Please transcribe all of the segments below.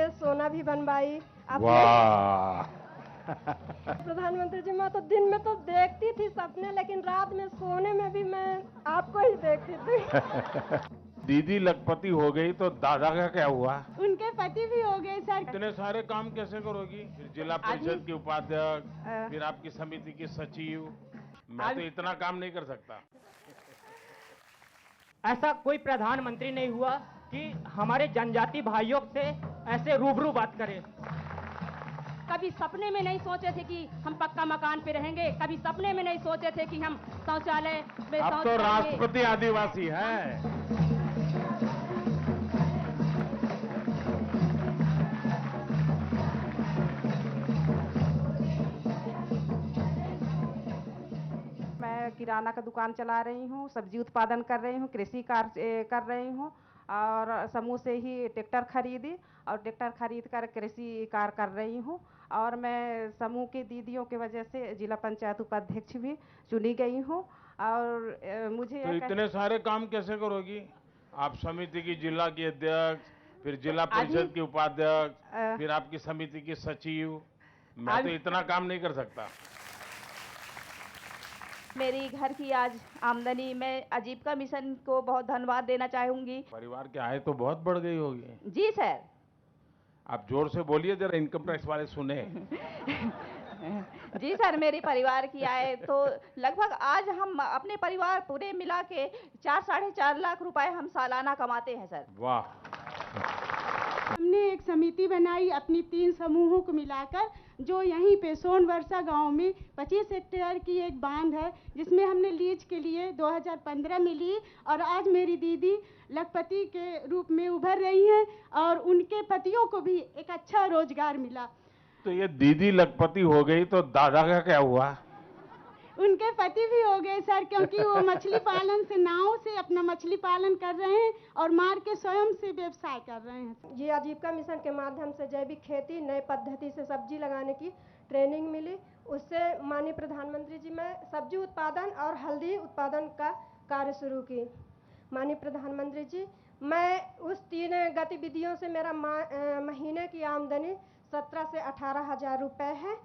लिए सोना भी बनवाई। वाह। प्रधानमंत्री जी, मैं तो दिन में तो देखती थी सपने, लेकिन रात में सोने में भी मैं आपको ही देखती थी। दीदी लखपति हो गई तो दादा का क्या हुआ? उनके पति भी हो गए सर। इतने सारे काम कैसे करोगी? फिर जिला परिषद की उपाध्यक्ष, फिर आपकी समिति की सचिव। मैं तो इतना काम नहीं कर सकता। ऐसा कोई प्रधानमंत्री नहीं हुआ कि हमारे जनजाति भाइयों से ऐसे रूबरू बात करे। कभी सपने में नहीं सोचे थे कि हम पक्का मकान पे रहेंगे, कभी सपने में नहीं सोचे थे कि हम शौचालय में अब तो राष्ट्रपति आदिवासी है। मैं किराना का दुकान चला रही हूँ, सब्जी उत्पादन कर रही हूँ, कृषि कार्य कर रही हूँ और समूह से ही ट्रैक्टर खरीदी और ट्रैक्टर खरीद कर कृषि कार्य कर रही हूँ। और मैं समूह की दीदियों की वजह से जिला पंचायत उपाध्यक्ष भी चुनी गई हूँ। और मुझे तो इतने सारे काम कैसे करोगी? आप समिति की जिला की अध्यक्ष, फिर जिला परिषद की उपाध्यक्ष, फिर आपकी समिति की सचिव। मैं तो इतना काम नहीं कर सकता। मेरी घर की आज आमदनी, मैं आजीविका मिशन को बहुत धन्यवाद देना चाहूंगी। परिवार की आय तो बहुत बढ़ गई होगी। जी सर। आप जोर से बोलिए, जरा इनकम टैक्स वाले सुने। जी सर, मेरे परिवार की आय तो लगभग आज हम अपने परिवार पूरे मिला के 4-4.5 लाख रुपए हम सालाना कमाते हैं सर। वाह। हमने एक समिति बनाई अपनी 3 समूहों को मिलाकर, जो यहीं पे सोनवर्षा गांव में 25 हेक्टेयर की एक बांध है, जिसमें हमने लीज के लिए 2015 में ली। और आज मेरी दीदी लखपति के रूप में उभर रही हैं और उनके पतियों को भी एक अच्छा रोजगार मिला। तो ये दीदी लखपति हो गई तो दादा का क्या हुआ? उनके पति भी हो गए सर, क्योंकि वो मछली पालन से, नाव से अपना मछली पालन कर रहे हैं और मार के स्वयं से व्यवसाय कर रहे हैं। ये आजीविका मिशन के माध्यम से जैविक खेती, नए पद्धति से सब्जी लगाने की ट्रेनिंग मिली। उससे माननीय प्रधानमंत्री जी, मैं सब्जी उत्पादन और हल्दी उत्पादन का कार्य शुरू की। माननीय प्रधानमंत्री जी, मैं उस 3 गतिविधियों से मेरा महीने की आमदनी 17 से 18 हजार रुपए है।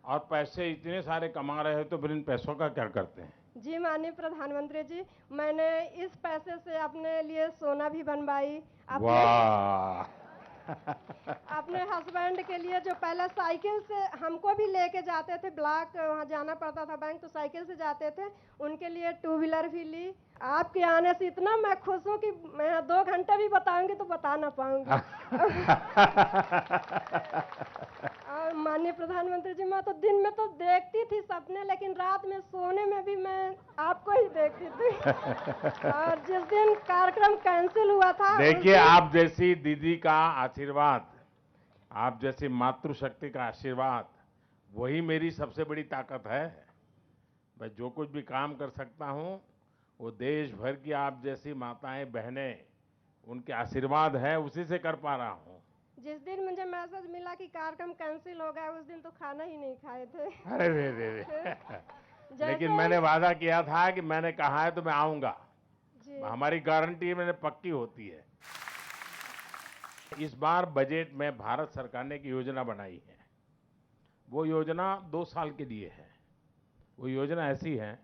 और पैसे इतने सारे कमा रहे हो तो फिर इन पैसों का क्या करते हैं? जी माननीय प्रधानमंत्री जी, मैंने इस पैसे से अपने लिए सोना भी बनवाई। वाह। अपने हस्बैंड के लिए, जो पहले साइकिल से हमको भी लेके जाते थे, ब्लॉक वहाँ जाना पड़ता था बैंक, तो साइकिल से जाते थे, उनके लिए 2 व्हीलर भी ली। आपके आने से इतना मैं खुश हूँ कि मैं 2 घंटे भी बताऊंगी तो बता ना पाऊंगी। और माननीय प्रधानमंत्री जी, मैं तो दिन में तो देखती थी सपने, लेकिन रात में सोने में भी मैं आपको ही देखती थी। और जिस दिन कार्यक्रम कैंसिल हुआ था, देखिए, आप जैसी दीदी का आशीर्वाद, आप जैसी मातृशक्ति का आशीर्वाद, वही मेरी सबसे बड़ी ताकत है। मैं जो कुछ भी काम कर सकता हूँ वो देश भर की आप जैसी माताएं, बहनें, उनके आशीर्वाद है, उसी से कर पा रहा हूँ। जिस दिन मुझे मैसेज मिला कि कार्यक्रम कैंसिल हो गया, उस दिन तो खाना ही नहीं खाए थे। अरे रे। लेकिन मैंने वादा किया था कि मैंने कहा है तो मैं आऊंगा। हमारी गारंटी मैंने पक्की होती है। इस बार बजट में भारत सरकार ने एक योजना बनाई है। वो योजना 2 साल के लिए है। वो योजना ऐसी है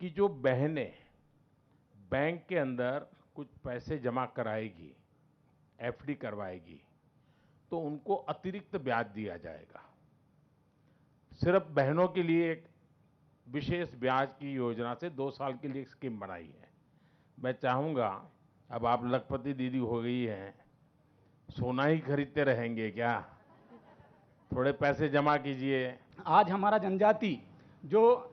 कि जो बहनें बैंक के अंदर कुछ पैसे जमा कराएगी, एफडी करवाएगी, तो उनको अतिरिक्त ब्याज दिया जाएगा। सिर्फ बहनों के लिए एक विशेष ब्याज की योजना से 2 साल के लिए एक स्कीम बनाई है। मैं चाहूंगा, अब आप लखपति दीदी हो गई हैं, सोना ही खरीदते रहेंगे क्या? थोड़े पैसे जमा कीजिए। आज हमारा जनजाति जो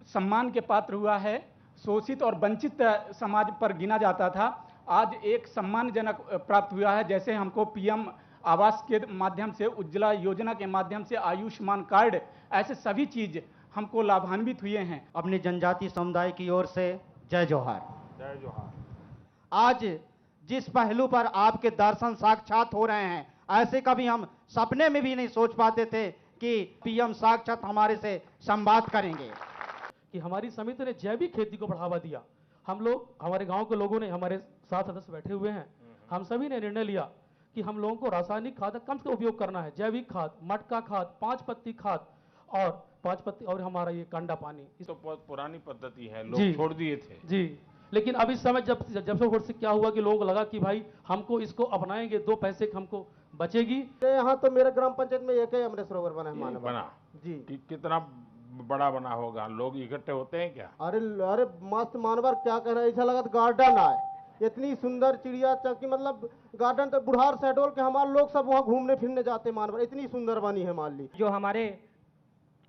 सम्मान के पात्र हुआ है, शोषित और वंचित समाज पर गिना जाता था, आज एक सम्मानजनक प्राप्त हुआ है। जैसे हमको पीएम आवास के माध्यम से, उज्ज्वला योजना के माध्यम से, आयुष्मान कार्ड, ऐसे सभी चीज हमको लाभान्वित हुए हैं। अपनी जनजाति समुदाय की ओर से जय जोहार। जय जोहार। आज जिस पहलू पर आपके दर्शन साक्षात हो रहे हैं, ऐसे कभी हम सपने में भी नहीं सोच पाते थे कि पीएम साक्षात हमारे से संवाद करेंगे। कि हमारी समिति ने जैविक खेती को बढ़ावा दिया। हम लोग, हमारे गांव के लोगों ने, हमारे साथ सदस्य बैठे हुए हैं, हम सभी ने निर्णय लिया कि हम लोगों को रासायनिक खाद कम से उपयोग करना है। जैविक खाद, मटका खाद, 5 पत्ती खाद और 5 पत्ती और हमारा ये कांडा पानी। तो बहुत पुरानी पद्धति है, लोग छोड़ दिए थे जी। लेकिन अब इस समय जब से क्या हुआ कि लोगों को लगा कि भाई हमको इसको अपनाएंगे, 2 पैसे हमको बचेगी। यहाँ तो मेरे ग्राम पंचायत में एक ही अमृत सरोवर बना है। बना जी। कितना बड़ा बना होगा, लोग इकट्ठे होते हैं क्या? अरे मस्त मानवर, क्या कह रहे हैं, ऐसा लगा गार्डन आए, इतनी सुंदर चिड़िया चौकी, मतलब गार्डन तो बुढ़ार शहडोल के हमारे लोग सब वहाँ घूमने फिरने जाते मानवर, इतनी सुंदर बनी है मान ली। जो हमारे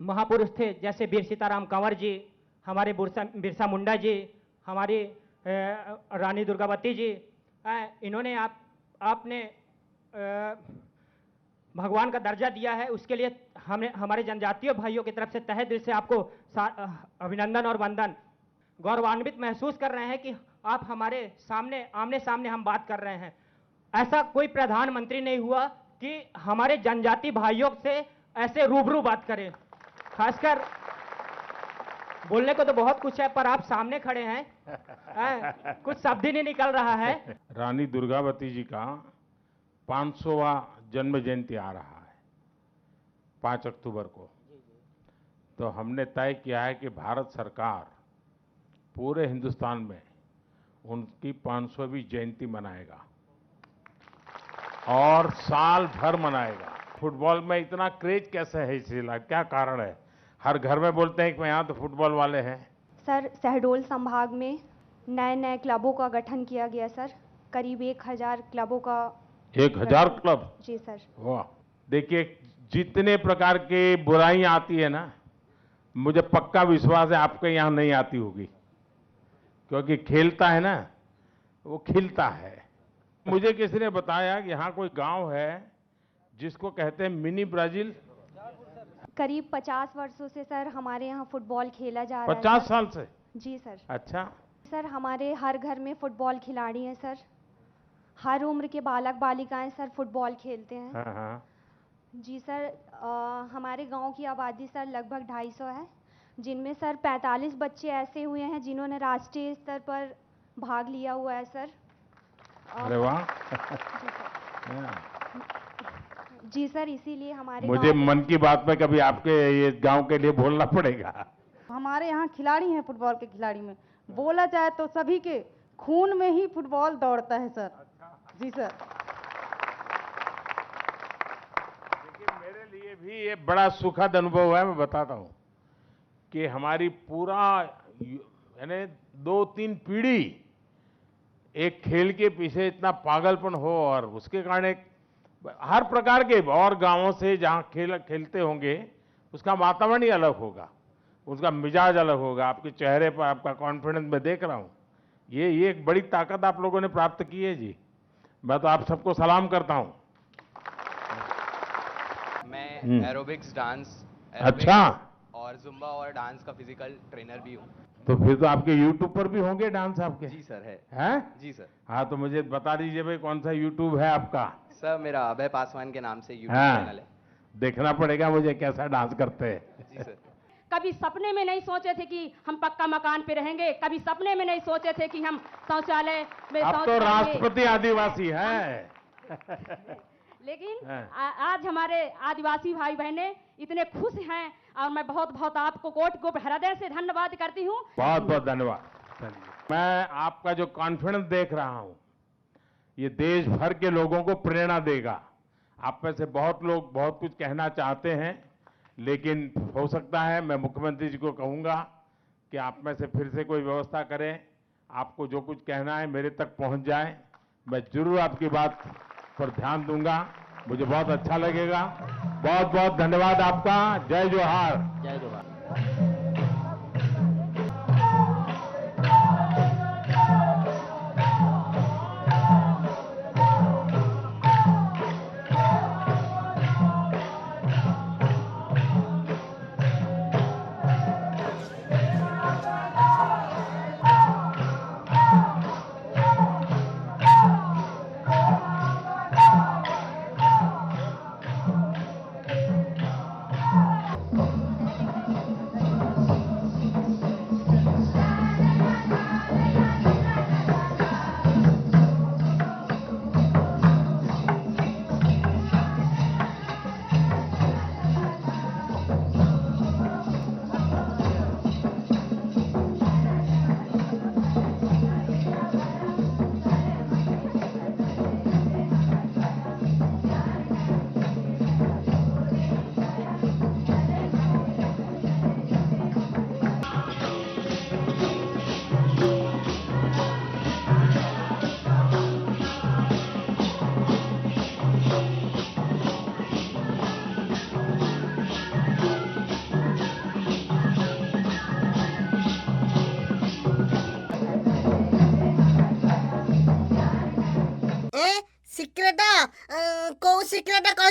महापुरुष थे जैसे वीर सीताराम कंवर जी, हमारे बिरसा मुंडा जी, हमारी रानी दुर्गावती जी, इन्होंने आपने भगवान का दर्जा दिया है, उसके लिए हमारे जनजातीय भाइयों की तरफ से तहे दिल से आपको अभिनंदन और वंदन। गौरवान्वित महसूस कर रहे हैं कि आप हमारे सामने आमने सामने हम बात कर रहे हैं। ऐसा कोई प्रधानमंत्री नहीं हुआ कि हमारे जनजाति भाइयों से ऐसे रूबरू बात करें। खासकर बोलने को तो बहुत कुछ है, पर आप सामने खड़े हैं, कुछ शब्द ही नहीं निकल रहा है। रानी दुर्गावती जी का 500वां जन्म जयंती आ रहा है 5 अक्टूबर को। तो हमने तय किया है कि भारत सरकार पूरे हिंदुस्तान में उनकी 500वीं जयंती मनाएगा और साल भर मनाएगा। फुटबॉल में इतना क्रेज कैसे है इस जिला, क्या कारण है? हर घर में बोलते हैं कि यहाँ तो फुटबॉल वाले हैं। सर, शहडोल संभाग में नए क्लबों का गठन किया गया सर, करीब 1000 क्लबों का। 1000 क्लब? जी सर। वाह। देखिए, जितने प्रकार के बुराइयां आती है ना, मुझे पक्का विश्वास है आपके यहाँ नहीं आती होगी, क्योंकि खेलता है ना वो खिलता है। मुझे किसी ने बताया कि यहाँ कोई गांव है जिसको कहते हैं मिनी ब्राजील। करीब 50 वर्षों से सर हमारे यहाँ फुटबॉल खेला जा रहा है। 50 साल से? जी सर। अच्छा। सर, हमारे हर घर में फुटबॉल खिलाड़ी हैं सर, हर उम्र के बालक बालिकाएं सर फुटबॉल खेलते हैं। हाँ हाँ। जी सर। हमारे गांव की आबादी सर लगभग 250 है, जिनमें सर 45 बच्चे ऐसे हुए हैं जिन्होंने राष्ट्रीय स्तर पर भाग लिया हुआ है सर। अरे वाह। जी सर, इसीलिए हमारे मुझे मन की बात में कभी आपके ये गांव के लिए बोलना पड़ेगा। हमारे यहाँ खिलाड़ी हैं, फुटबॉल के खिलाड़ी में बोला जाए तो सभी के खून में ही फुटबॉल दौड़ता है सर। जी सर। देखिए, मेरे लिए भी ये बड़ा सुखद अनुभव है। मैं बताता हूँ कि हमारी पूरा यानी 2-3 पीढ़ी एक खेल के पीछे इतना पागलपन हो, और उसके कारण हर प्रकार के और गांवों से जहां खेलते होंगे उसका वातावरण ही अलग होगा, उसका मिजाज अलग होगा। आपके चेहरे पर आपका कॉन्फिडेंस मैं देख रहा हूं। ये एक बड़ी ताकत आप लोगों ने प्राप्त की है जी। मैं तो आप सबको सलाम करता हूं। मैं एरोबिक्स, डांस, अच्छा, और जुम्बा और डांस का फिजिकल ट्रेनर भी हूँ। तो फिर तो आपके यूट्यूब पर भी होंगे डांस आपके? जी सर, है। हैं? जी सर। हाँ, तो मुझे बता दीजिए भाई, कौन सा यूट्यूब है आपका? सर, मेरा अभय पासवान के नाम से यूट्यूब चैनल है। देखना पड़ेगा मुझे कैसा डांस करते हैं। जी सर। कभी सपने में नहीं सोचे थे कि हम पक्का मकान पे रहेंगे, कभी सपने में नहीं सोचे थे कि हम शौचालय में अब तो राष्ट्रपति आदिवासी है। लेकिन आज हमारे आदिवासी भाई बहनें इतने खुश हैं, और मैं बहुत बहुत आपको कोटि हृदय से धन्यवाद करती हूँ। बहुत बहुत धन्यवाद। मैं आपका जो कॉन्फिडेंस देख रहा हूँ, ये देश भर के लोगों को प्रेरणा देगा। आप में से बहुत लोग बहुत कुछ कहना चाहते हैं, लेकिन हो सकता है मैं मुख्यमंत्री जी को कहूँगा कि आप में से फिर से कोई व्यवस्था करें, आपको जो कुछ कहना है मेरे तक पहुँच जाए। मैं जरूर आपकी बात पर ध्यान दूंगा, मुझे बहुत अच्छा लगेगा। बहुत बहुत धन्यवाद आपका। जय जोहार। जय जोहार।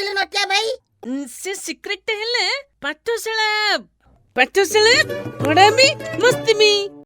କହିଲୁ ନଟିଆ ଭାଇ? से सिक्रेट हेले पाठशाला पढ़ामी मस्ती में